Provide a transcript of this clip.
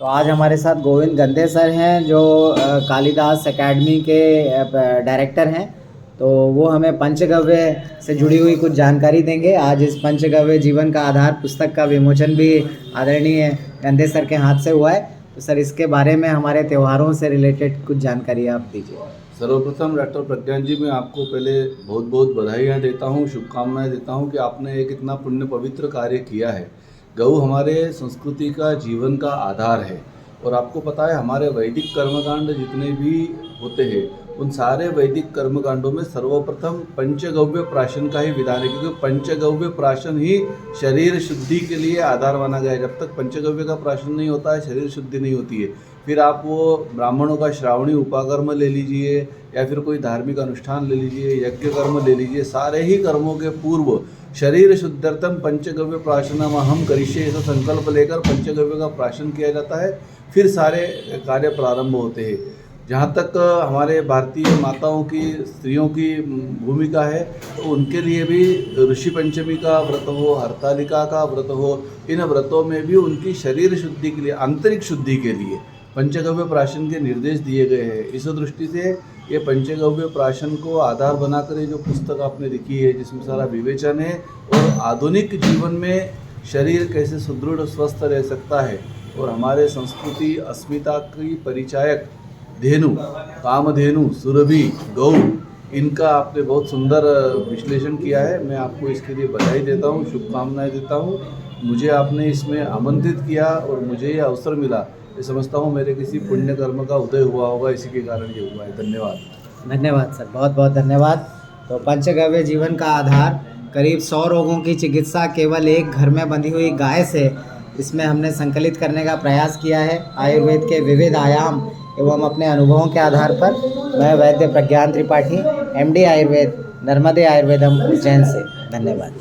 तो आज हमारे साथ गोविंद गंदे सर हैं जो कालिदास एकेडमी के डायरेक्टर हैं। तो वो हमें पंचगव्य से जुड़ी हुई कुछ जानकारी देंगे। आज इस पंचगव्य जीवन का आधार पुस्तक का विमोचन भी आदरणीय गंदे सर के हाथ से हुआ है। तो सर इसके बारे में हमारे त्योहारों से रिलेटेड कुछ जानकारी आप दीजिए। सर्वप्रथम डॉक्टर प्रज्ञान जी, मैं आपको पहले बहुत बहुत बधाइयाँ देता हूँ, शुभकामनाएं देता हूँ कि आपने एक इतना पुण्य पवित्र कार्य किया है। गऊ हमारे संस्कृति का जीवन का आधार है और आपको पता है हमारे वैदिक कर्मकांड जितने भी होते हैं उन सारे वैदिक कर्मकांडों में सर्वप्रथम पंचगव्य प्राशन का ही विधान है, क्योंकि पंचगव्य प्राशन ही शरीर शुद्धि के लिए आधार माना गया है। जब तक पंचगव्य का प्राशन नहीं होता है शरीर शुद्धि नहीं होती है। फिर आप वो ब्राह्मणों का श्रावणी उपाकर्म ले लीजिए या फिर कोई धार्मिक अनुष्ठान ले लीजिए, यज्ञ कर्म ले लीजिए, सारे ही कर्मों के पूर्व शरीर शुद्ध्यर्थम पंचगव्य प्राशनम अहम करिष्ये ऐसा संकल्प लेकर पंचगव्य का प्राशन किया जाता है। फिर सारे कार्य प्रारंभ होते हैं। जहाँ तक हमारे भारतीय माताओं की, स्त्रियों की भूमिका है, तो उनके लिए भी ऋषि पंचमी का व्रत हो, हरतालिका का व्रत हो, इन व्रतों में भी उनकी शरीर शुद्धि के लिए, आंतरिक शुद्धि के लिए पंचगव्य प्राशन के निर्देश दिए गए हैं। इस दृष्टि से ये पंचगव्य प्राशन को आधार बनाकर ये जो पुस्तक आपने लिखी है, जिसमें सारा विवेचन है और आधुनिक जीवन में शरीर कैसे सुदृढ़ स्वस्थ रह सकता है और हमारे संस्कृति अस्मिता की परिचायक धेनु, कामधेनु, सुरभि, गौ, इनका आपने बहुत सुंदर विश्लेषण किया है। मैं आपको इसके लिए बधाई देता हूँ, शुभकामनाएं देता हूँ। मुझे आपने इसमें आमंत्रित किया और मुझे ये अवसर मिला, ये समझता हूँ मेरे किसी पुण्य कर्म का उदय हुआ होगा, इसी के कारण ये हुआ है। धन्यवाद। धन्यवाद सर, बहुत बहुत धन्यवाद। तो पंचगव्य जीवन का आधार करीब 100 रोगों की चिकित्सा केवल एक घर में बंधी हुई गाय से, इसमें हमने संकलित करने का प्रयास किया है। आयुर्वेद के विविध आयाम एवं अपने अनुभवों के आधार पर मैं वैद्य प्रज्ञान त्रिपाठी, MD आयुर्वेद, नर्मदे आयुर्वेदम उज्जैन से। धन्यवाद।